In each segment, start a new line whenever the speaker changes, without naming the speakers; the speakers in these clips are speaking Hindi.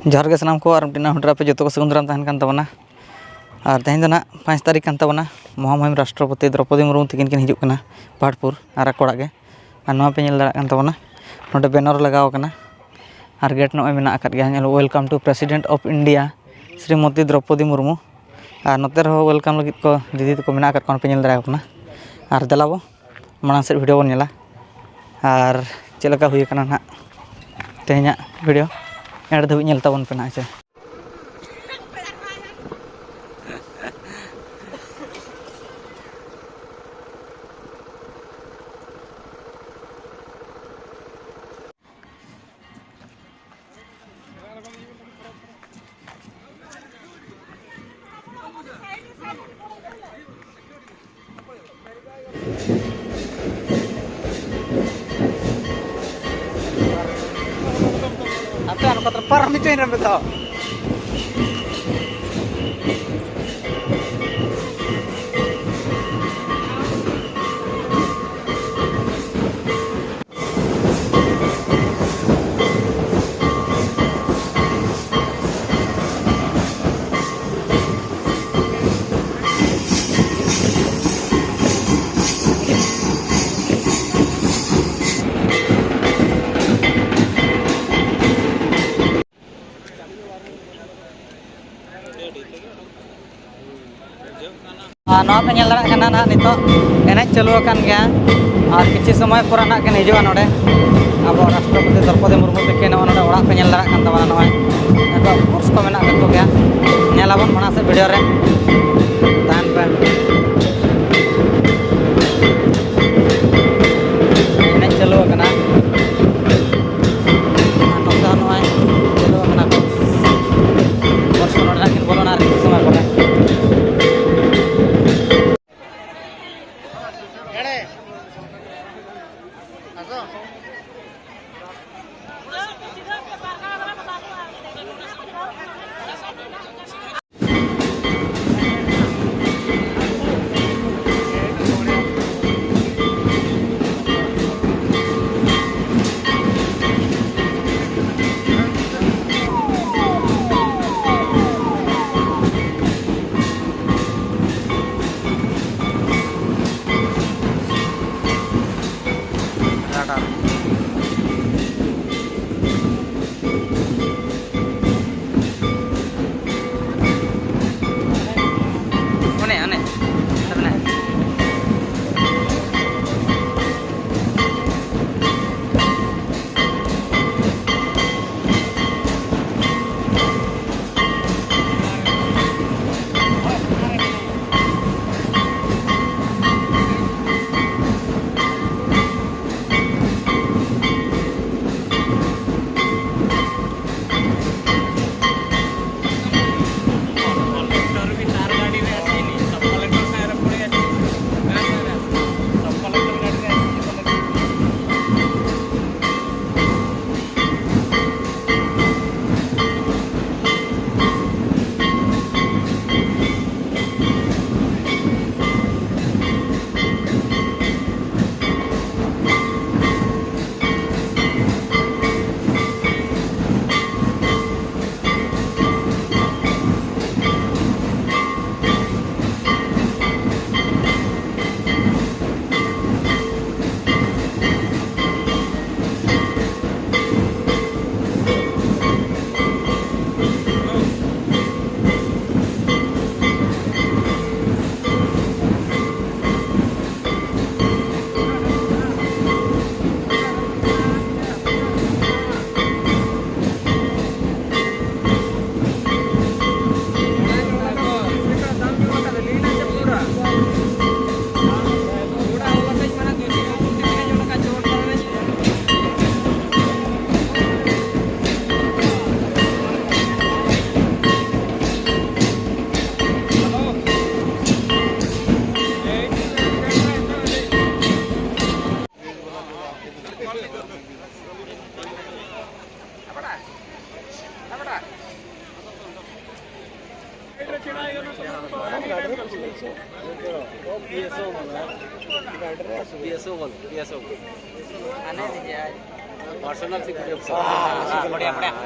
जोहार गे सानाम को और मिट्टी हुडरा पे जो को सगुन दाराम तहन कान तबना और तेहन दो ना 5 तारीख कान तबना महामहिम राष्ट्रपति द्रौपदी मुर्मू तकिन किन हिजुग कना पहाड़पुर और कोड़ा के और नवा पे नेल दाड़ा कान तबना नोडे बैनर लगाव कना और गेट नॉय मेना आकाद गया नेल welcome to president of India Shrimati Draupadi Murmu और नोते रहो वेलकम लगित को दीदी को मेना आकाद कोन पे नेल दाड़ा कना और देलाबो माना से वीडियो बन नेला और चेलका हुई कना ना तेहना वीडियो एड धबी नेल ताबन पे ना से apa yang kata parah itu yang betul. नवा पे नेल दाड़ा कना ना नितो एनेज चालू अकान गया और किछि समय पर ना के हिजुआ नोडे अब राष्ट्रपति द्रौपदी मुर्मू तकिन नोडे ओड़ा पे नेल दाड़ा कान तबना नोय एको कोर्स को मेना को गया नेलाबन माना से वीडियो रे तान पे एनेज चालू अकाना नोता नोय चालू अकाना कोर्स नोडे किन बोलना रे समय पर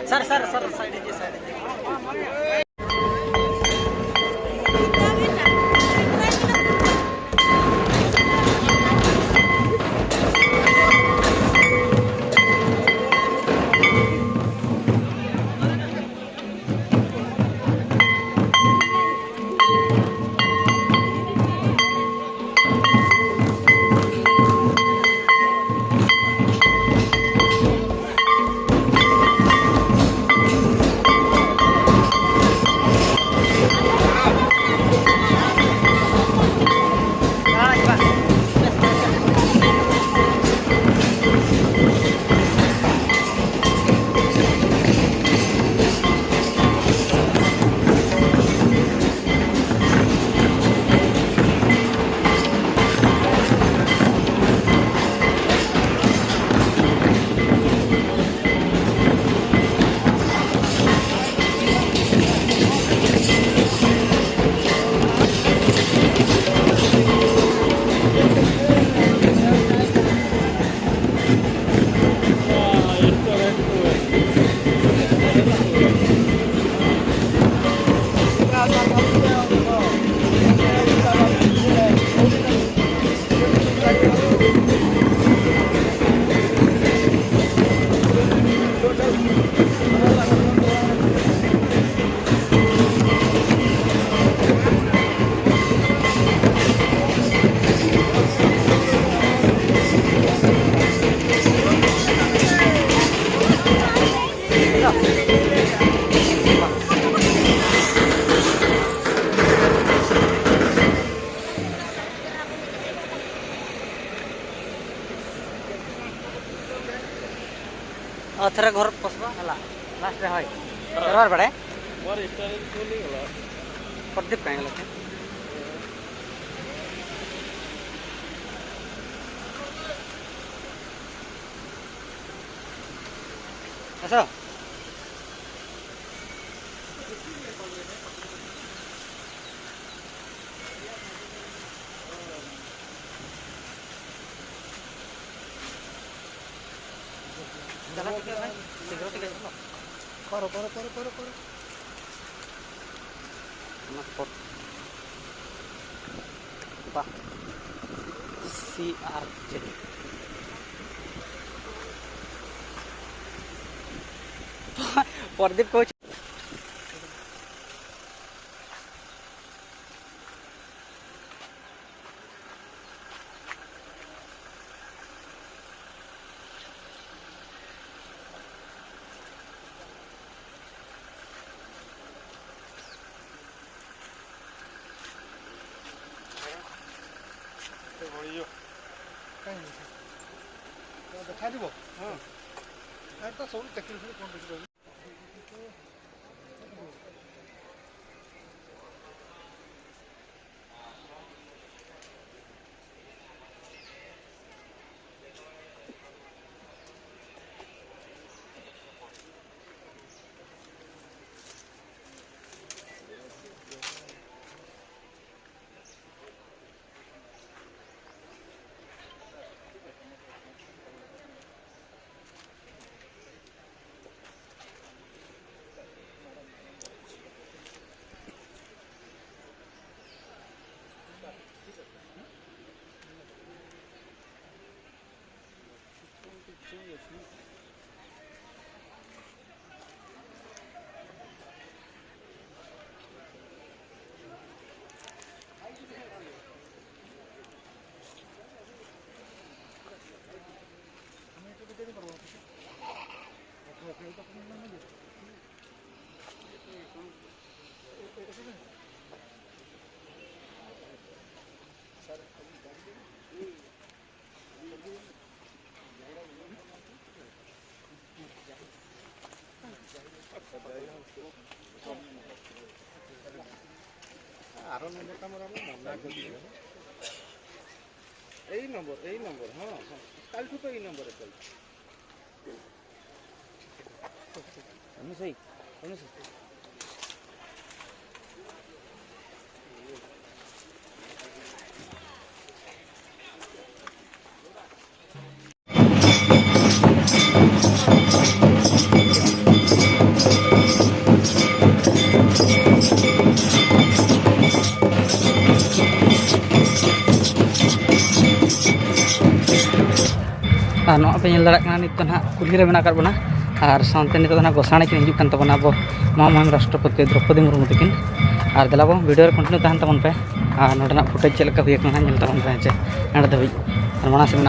सर सर सर साइड थोड़ा घर पसबा हला लास्ट रे होय करवार बड़े मोर स्टाइल खोली हला प्रदीप काहे लखे ऐसा करो करो करो करो करो CRJ प्रदीप कोच
देखा দিব हाँ तो सब टेक्निक कौन देखिए आरो नंबर ता मोर मना कर दियो। এই নম্বর হ্যাঁ হ্যাঁ कालठू तो ही नंबर है कल
सही
और नवा पे ñel दाड़ा नित तो ना कुल्ही रे मेना कर बना और सानते नित तो ना गोसाणी किन हिजुक कान तबना अब महामहिम राष्ट्रपति द्रौपदी मुर्मू तकिन और देलाबो वीडियो रे कंटिन्यू तहन तबन पे और नोडना फुटेज चेक लका हुई kana ñel तबन पे चे एंड दबी और माना से मेना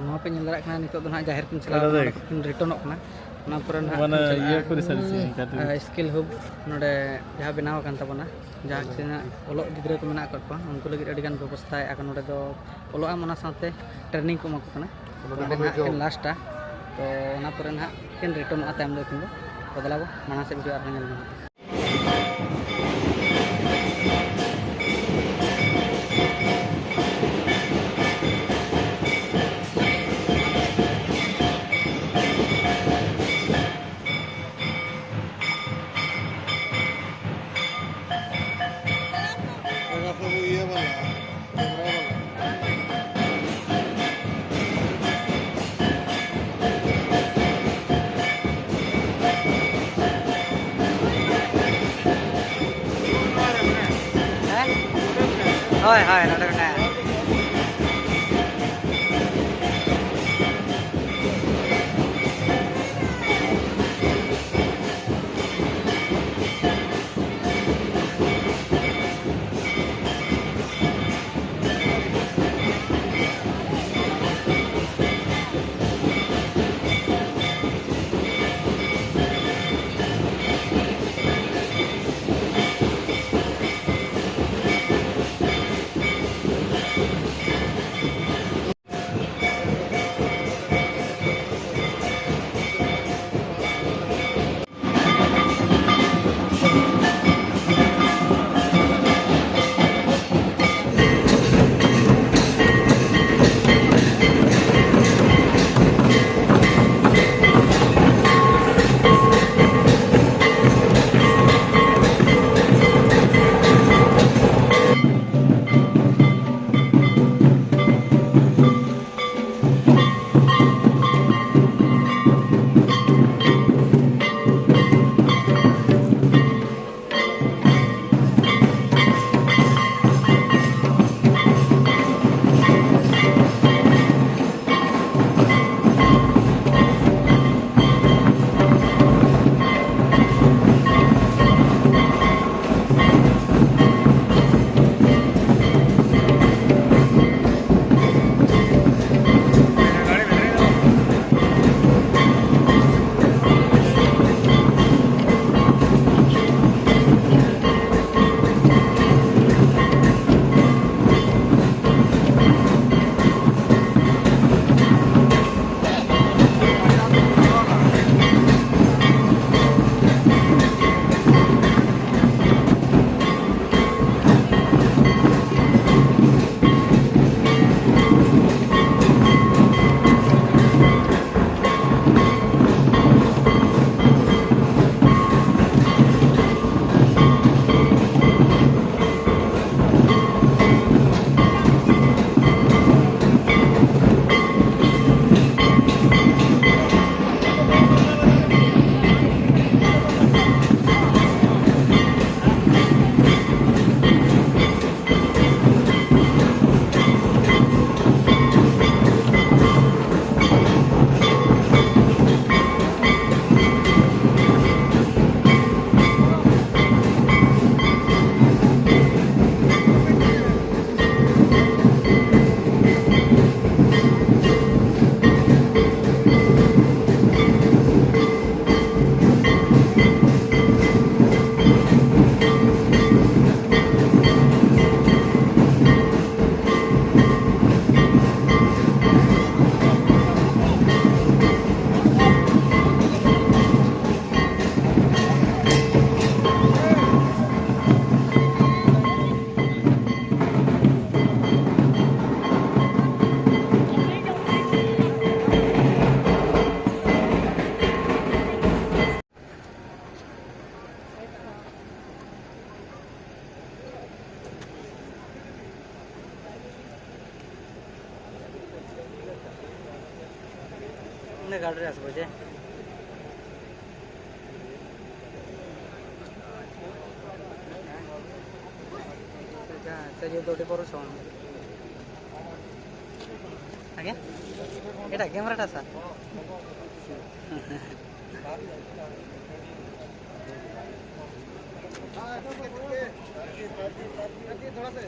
ᱱᱚᱣᱟ ᱯᱮ ᱧᱮᱞ ᱫᱟᱲᱮᱭᱟᱜ ᱠᱟᱱᱟ ᱱᱤᱛᱚᱜ ᱫᱚ ᱱᱟᱦᱟᱜ ᱡᱟᱦᱮᱨ ᱠᱤᱱ ᱪᱟᱞᱟᱣ ᱠᱟᱱᱟ ᱠᱤᱱ ᱨᱤᱴᱟᱨᱱᱚᱜ ᱠᱟᱱᱟ ᱚᱱᱟ ᱯᱚᱨᱮ
ᱢᱟᱱᱮ ᱤᱭᱟᱹ ᱠᱚ ᱨᱤᱥᱟᱨᱪ
ᱥᱠᱤᱞ ᱦᱩᱵ ᱱᱚᱰᱮ ᱡᱟᱦᱟᱸ ᱵᱮᱱᱟᱣ ᱟᱠᱟᱱ ᱛᱟᱵᱚᱱᱟ ᱡᱟᱦᱟᱸ ᱛᱤᱱᱟᱹᱜ ᱚᱞᱚᱜ ᱜᱤᱫᱽᱨᱟᱹ ᱠᱚ ᱢᱮᱱᱟᱜ ᱟᱠᱟᱫ ᱠᱚᱣᱟ ᱩᱱᱠᱩ ᱞᱟᱹᱜᱤᱫ ᱟᱹᱰᱤᱜᱟᱱ ᱵᱮᱵᱚᱥᱛᱷᱟᱭᱮᱫᱼᱟ ᱱᱚᱰᱮ ᱫᱚ ᱚᱞᱚᱜ ᱟᱢ ᱚᱱᱟ ᱥᱟᱶᱛᱮ ᱴᱨᱮᱱᱤᱝ ᱠᱚ ᱮᱢᱟ ᱠᱚ ᱠᱟᱱᱟ ᱱᱚᱰᱮ ᱱᱟᱦᱟᱜ ᱠᱤᱱ ᱞᱟᱥᱴᱟ ᱛᱚ ᱚᱱᱟ ᱯᱚᱨᱮ ᱱᱟᱦᱟᱜ ᱠᱤᱱ ᱨᱤᱴᱟᱨᱱᱚᱜᱼᱟ ᱛᱟᱭᱚᱢ ᱫᱚ ᱩᱱᱠᱤᱱ ᱫᱚ ᱵᱚᱫᱞᱟᱵᱚ ᱢᱟᱲᱟᱝ ᱥᱮᱫ ᱵᱷᱤᱰᱤᱭᱳ ᱟᱨᱦᱚᱸ ᱧᱮᱞ ᱢᱮ ᱦᱳᱭ ᱦᱳᱭ ᱱᱚᱰᱮ ᱢᱮᱱᱟᱜᱼᱟ ಗಾಡ್ರಿ ಹಾಸ್ಬೋಜೆ ಸರಿ ದೊಡ್ಡ ಬರೋ ಸೌಂಡ್ ಹಾಗೆ এটা ক্যামেরাটা স্যার थोड़ा से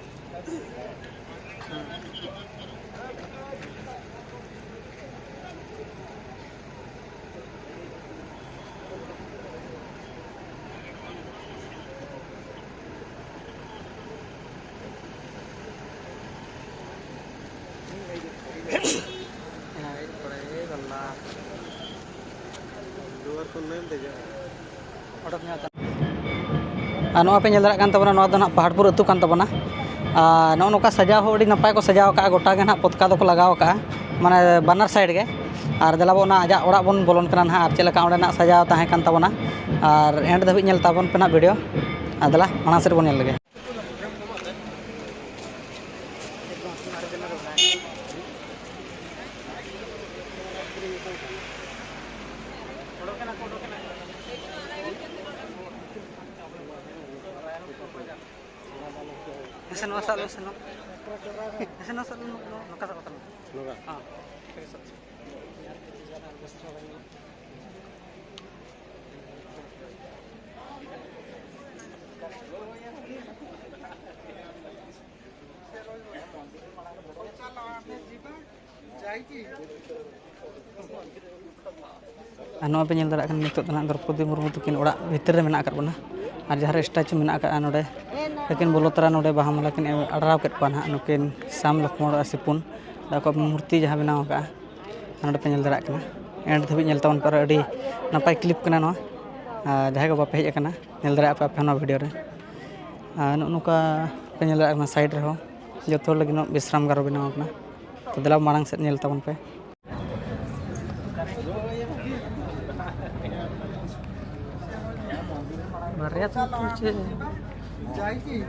और नवा पे दाड़ा ना पहाड़पुर अतु कान तबना नौ नौका सजाव हो नपाय को सजाव का गोटा के ना पतका दो लगाव का माने बानर साइड के और देलाबो ना आजा ओड़ा बन बोलन कना ना और चेलका ओंडेना सजाव ताहे कान तबना और एंड धाबी नेल ताबन पे ना वीडियो आदला माना सेर बन नेल लगे Ese no sale, ese no. Ese no sale, no casa otra. Ah. नवा पे नेल दाड़ा नितो द्रौपदी मुर्मू तकिन ओड़ा भितर रे मेना बना और जहाँ स्टैचू मेना नोडे लेकिन बोलो तरा नोडे बाहा माला किन अड़ाव के ना नुकिन साम लक्ष्मण और सिपुन को मूर्ति जहाँ बनाव का नोडे पे नेल दाड़ा एंड धाबी नेल तबन पर अड़ी नपाय क्लिप कना नो जहाँ को बापे हेज कना नेल दाड़ा पे आपे वीडियो रे नुका पे नेल दाड़ा साइड रे हो जो लगे विश्राम गारो बनाव कना तो दला मांग से नेल तबन पे Maria tuh lucu. Jadi.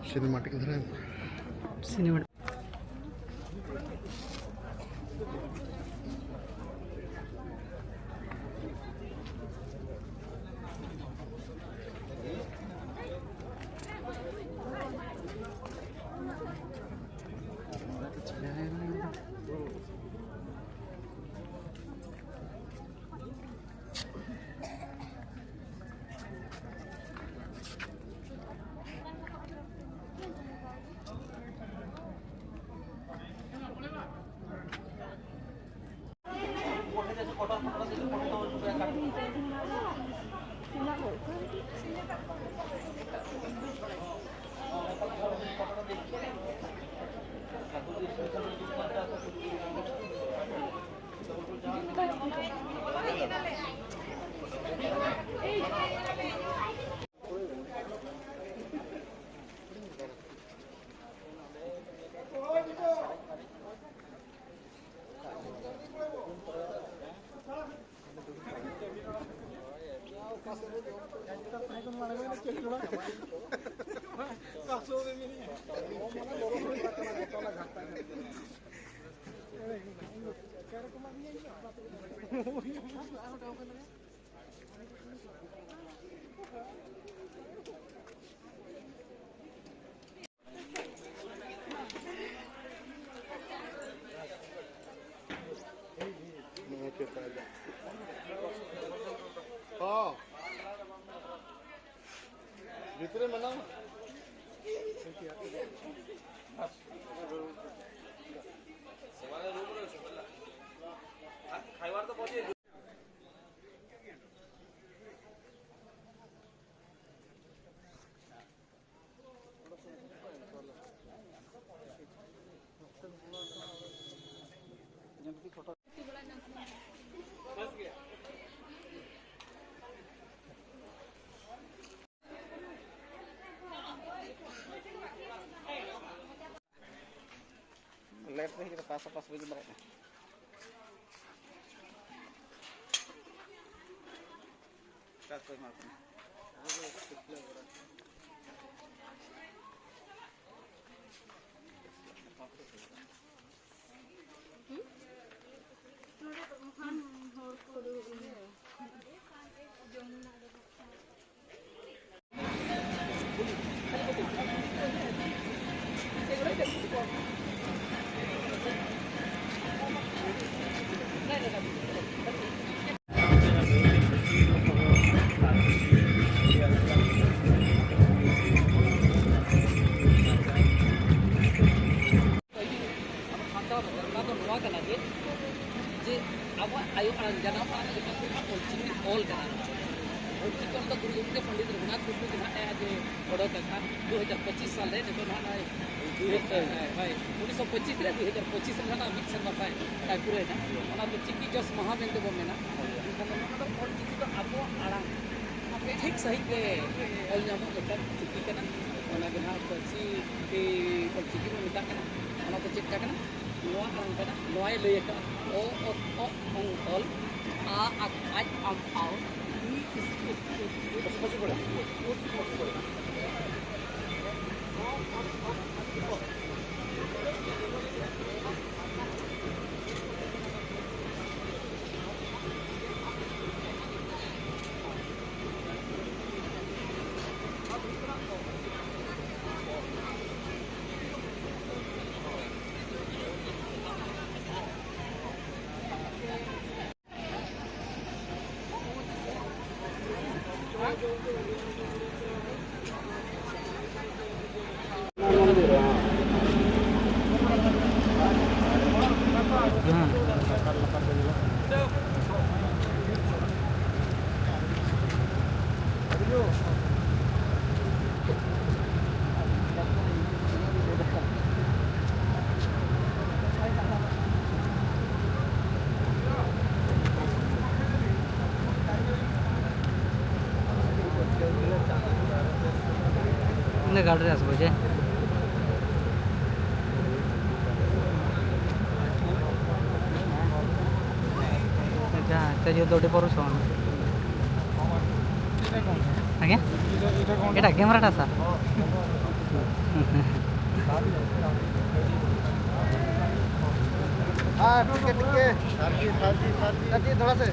Cinematic इधर है
सिनेमैटिक
हाँ भीतरे में ना
लेट रही तो पास पास बजे बड़ा का कोई मार
आयु आड़ांग जानाम आड़ांग लेकिन ऑलचिकी ऑल करना ऑलचिकी ऑल तो गुरु गोमके पंडित रघुनाथ मुर्मू के नाम आज ओडोक का 2025 साल रे देखो ना भाई 1925 रे 2025 रे ना मिक्स सरबासाय काय पूरे ना ओना तो चिकी जस महामेंदे बो मेना तो ऑलचिकी तो आपो आड़ांग ठीक सही के ऑल नामो लेकर चिकी करना ओना जहां पची के ऑलचिकी में मिटा करना ओना तो चिक करना नोआ आड़ांग करना नोआय लय का ओ ऑल आ आज आम आओ
इन्हें गाड़ी आस बजे जो दौड़े पर आज्ञा एटा कैमराटा सर
हाँ ठीक है साथी थोड़ा से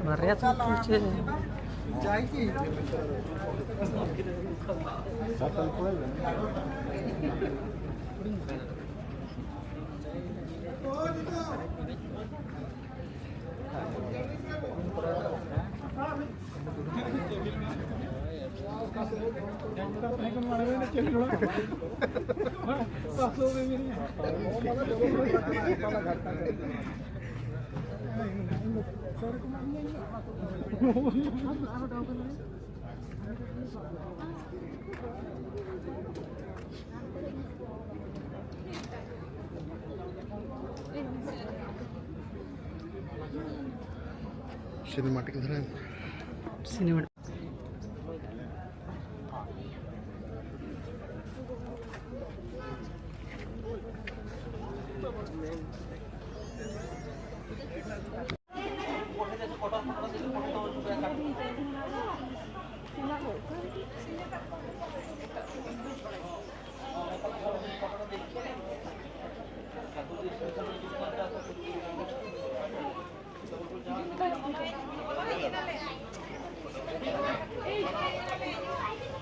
Barret kuce.
सिनेमैटिक इधर है
सिनेमैटिक
फोटो